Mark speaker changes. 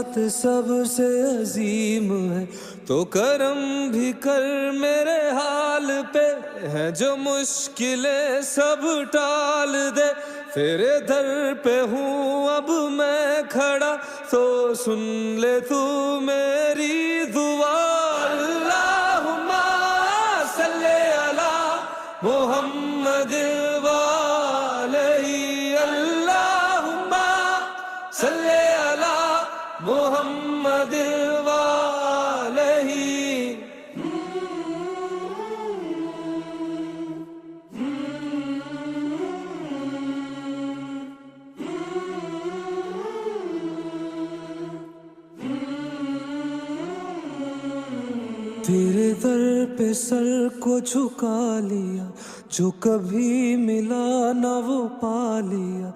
Speaker 1: ساتھ سب سے عظیم ہے، تو کرم بھی کر میرے حال پہ، ہے جو مشکلیں سب ٹال دے، تیرے در پہ ہوں اب میں کھڑا، تو سن لے تو میری دعا۔ اللہم صلی علی محمد وآلہ، اللہم صلی علی محمد وآلہ۔ تیرے در پہ سر کو جھکا لیا، جو کبھی ملا نہ وہ پا لیا،